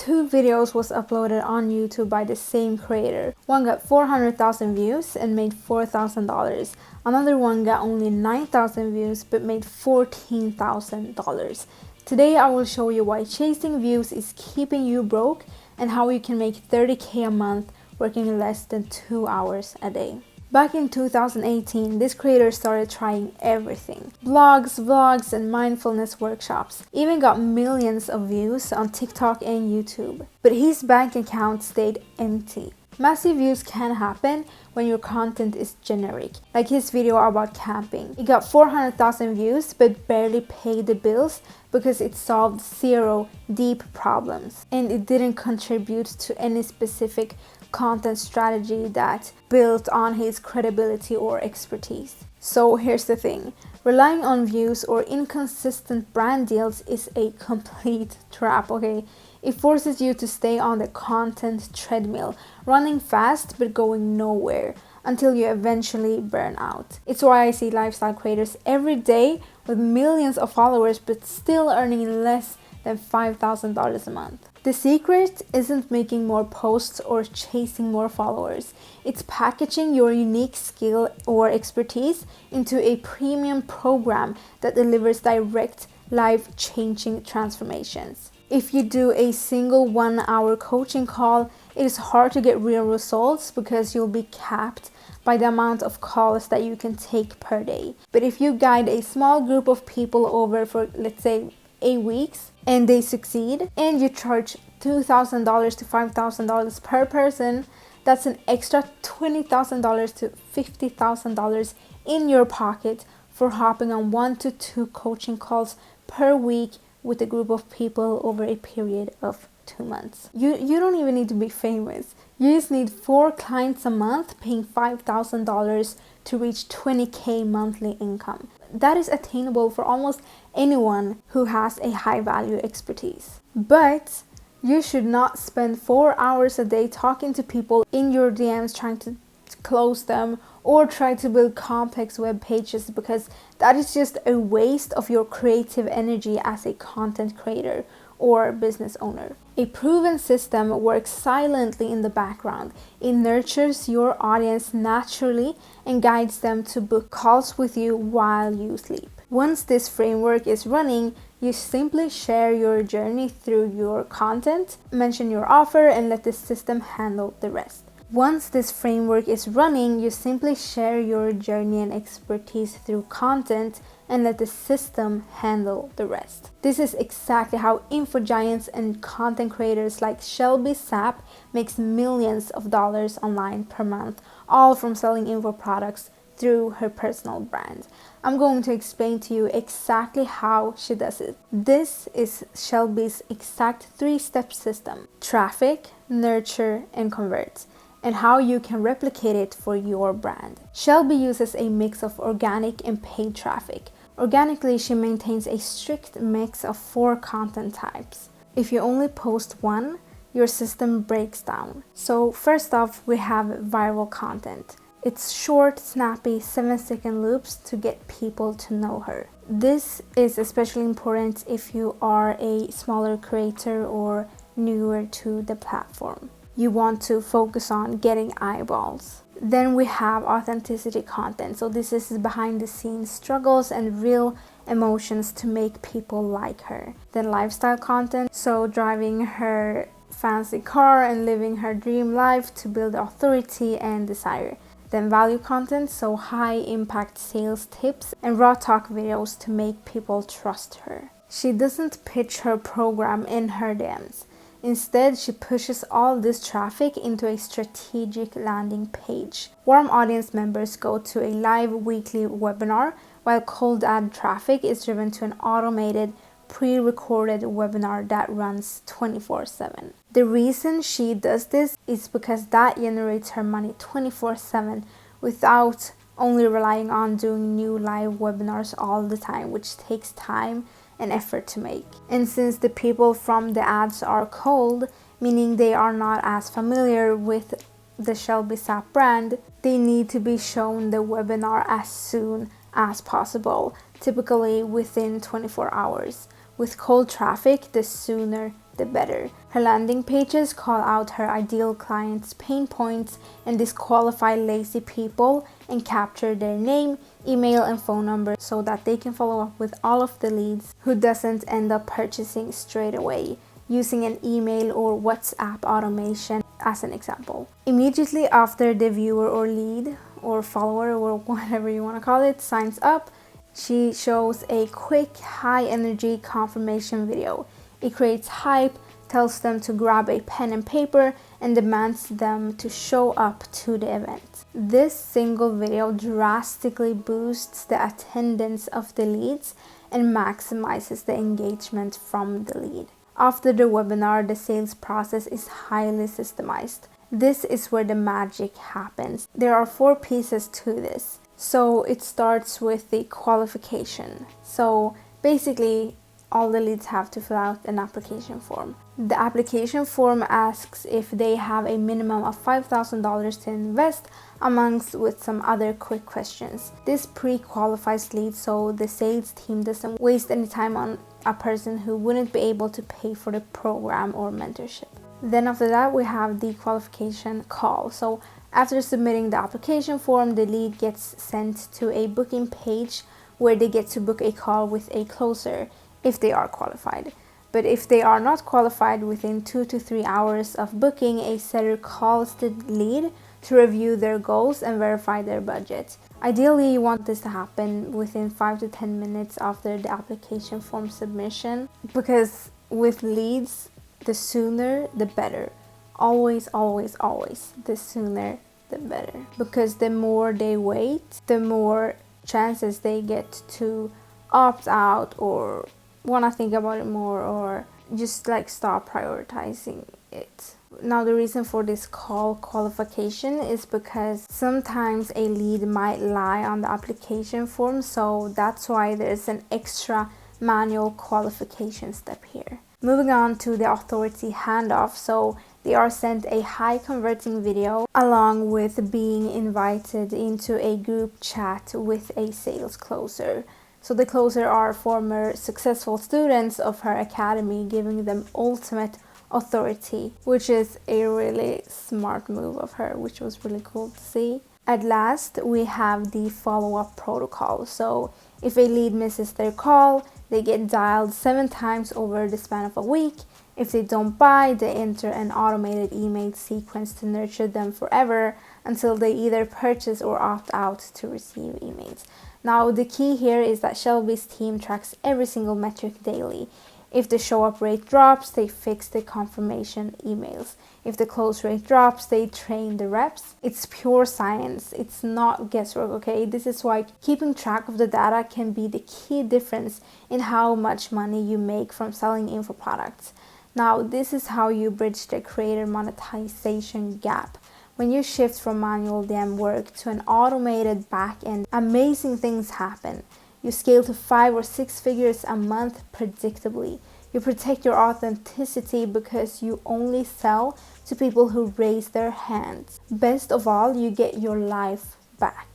Two videos was uploaded on YouTube by the same creator. One got 400,000 views and made $4,000. Another one got only 9,000 views but made $14,000. Today I will show you why chasing views is keeping you broke and how you can make 30K a month working less than 2 hours a day. Back in 2018, this creator started trying everything. Blogs, vlogs, and mindfulness workshops. Even got millions of views on TikTok and YouTube. But his bank account stayed empty. Massive views can happen when your content is generic, like his video about camping. It got 400,000 views but barely paid the bills because it solved 0 deep problems and it didn't contribute to any specific content strategy that built on his credibility or expertise. So here's the thing, relying on views or inconsistent brand deals is a complete trap, okay? It forces you to stay on the content treadmill, running fast but going nowhere until you eventually burn out. It's why I see lifestyle creators every day with millions of followers but still earning less than $5,000 a month. The secret isn't making more posts or chasing more followers. It's packaging your unique skill or expertise into a premium program that delivers direct, life-changing transformations. If you do a single 1-hour coaching call, it is hard to get real results because you'll be capped by the amount of calls that you can take per day. But if you guide a small group of people over for, let's say, 8 weeks and they succeed and you charge $2,000 to $5,000 per person, that's an extra $20,000 to $50,000 in your pocket for hopping on 1 to 2 coaching calls per week with a group of people over a period of 2 months. You don't even need to be famous. You just need 4 clients a month paying $5,000 to reach 20K monthly income. That is attainable for almost anyone who has a high value expertise. But you should not spend 4 hours a day talking to people in your DMs trying to close them or try to build complex web pages, because that is just a waste of your creative energy as a content creator or business owner. A proven system works silently in the background. It nurtures your audience naturally and guides them to book calls with you while you sleep. Once this framework is running, you simply share your journey through your content, mention your offer, and let the system handle the rest. Once this framework is running, you simply share your journey and expertise through content and let the system handle the rest. This is exactly how info giants and content creators like Shelby Sapp makes millions of dollars online per month, all from selling info products through her personal brand. I'm going to explain to you exactly how she does it. This is Shelby's exact 3-step system: traffic, nurture, and convert, and how you can replicate it for your brand. Shelby uses a mix of organic and paid traffic. Organically, she maintains a strict mix of 4 content types. If you only post one, your system breaks down. So first off, we have viral content. It's short, snappy, 7-second loops to get people to know her. This is especially important if you are a smaller creator or newer to the platform. You want to focus on getting eyeballs. Then we have authenticity content. So this is behind the scenes struggles and real emotions to make people like her. Then lifestyle content. So driving her fancy car and living her dream life to build authority and desire. Then value content. So high impact sales tips and raw talk videos to make people trust her. She doesn't pitch her program in her DMs. Instead, she pushes all this traffic into a strategic landing page. Warm audience members go to a live weekly webinar, while cold ad traffic is driven to an automated, pre-recorded webinar that runs 24/7. The reason she does this is because that generates her money 24/7 without only relying on doing new live webinars all the time, which takes time and effort to make. And since the people from the ads are cold, meaning they are not as familiar with the Shelby Sapp brand, they need to be shown the webinar as soon as possible, typically within 24 hours. With cold traffic, the sooner the better. Her landing pages call out her ideal clients' pain points and disqualify lazy people and capture their name, email, and phone number so that they can follow up with all of the leads who doesn't end up purchasing straight away, using an email or WhatsApp automation as an example. Immediately after the viewer or lead or follower or whatever you want to call it signs up, she shows a quick, high-energy confirmation video. It creates hype, tells them to grab a pen and paper, and demands them to show up to the event. This single video drastically boosts the attendance of the leads and maximizes the engagement from the lead. After the webinar, the sales process is highly systemized. This is where the magic happens. There are 4 pieces to this. So it starts with the qualification. So basically, all the leads have to fill out an application form. The application form asks if they have a minimum of $5,000 to invest, amongst with some other quick questions. This pre-qualifies leads so the sales team doesn't waste any time on a person who wouldn't be able to pay for the program or mentorship. Then after that, we have the qualification call. So after submitting the application form, the lead gets sent to a booking page where they get to book a call with a closer if they are qualified. But if they are not qualified, within 2 to 3 hours of booking, a seller calls the lead to review their goals and verify their budget. Ideally, you want this to happen within 5 to 10 minutes after the application form submission, because with leads, the sooner the better. Always, always, always, the sooner the better. Because the more they wait, the more chances they get to opt out or want to think about it more or just like stop prioritizing it. Now, the reason for this call qualification is because sometimes a lead might lie on the application form, so that's why there's an extra manual qualification step here. Moving on to the authority handoff. So they are sent a high converting video along with being invited into a group chat with a sales closer. So the closer are former successful students of her academy, giving them ultimate authority, which is a really smart move of her, which was really cool to see. At last, we have the follow-up protocol. So if a lead misses their call, they get dialed 7 times over the span of a week. If they don't buy, they enter an automated email sequence to nurture them forever until they either purchase or opt out to receive emails. Now, the key here is that Shelby's team tracks every single metric daily. If the show-up rate drops, they fix the confirmation emails. If the close rate drops, they train the reps. It's pure science. It's not guesswork, okay? This is why keeping track of the data can be the key difference in how much money you make from selling info products. Now, this is how you bridge the creator monetization gap. When you shift from manual DM work to an automated back-end, amazing things happen. You scale to 5 or 6 figures a month predictably. You protect your authenticity because you only sell to people who raise their hands. Best of all, you get your life back.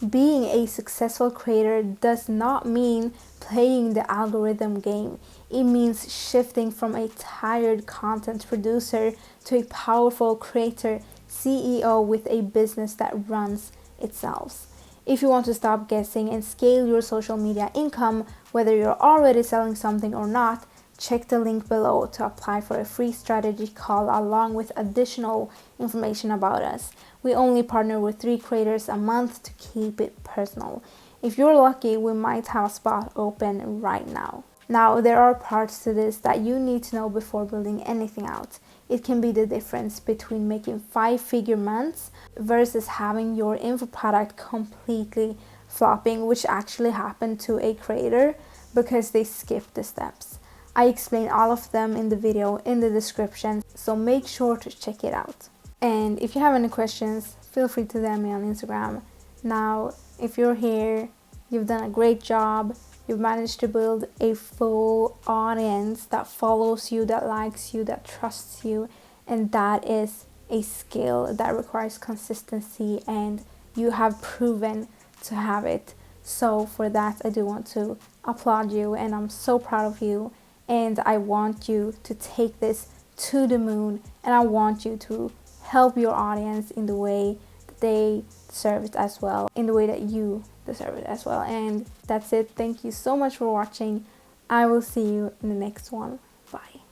Being a successful creator does not mean playing the algorithm game. It means shifting from a tired content producer to a powerful creator, CEO with a business that runs itself. If you want to stop guessing and scale your social media income, whether you're already selling something or not, check the link below to apply for a free strategy call along with additional information about us. We only partner with 3 creators a month to keep it personal. If you're lucky, we might have a spot open right now. Now, there are parts to this that you need to know before building anything out. It can be the difference between making 5-figure months versus having your info product completely flopping, which actually happened to a creator because they skipped the steps. I explain all of them in the video in the description, so make sure to check it out. And if you have any questions, feel free to DM me on Instagram. Now, if you're here, you've done a great job. You've managed to build a full audience that follows you, that likes you, that trusts you, and that is a skill that requires consistency, and you have proven to have it. So for that, I do want to applaud you, and I'm so proud of you. and I want you to take this to the moon, and I want you to help your audience in the way that they deserve it as well, in the way that you deserve it as well. And that's it. Thank you so much for watching. I will see you in the next one. Bye.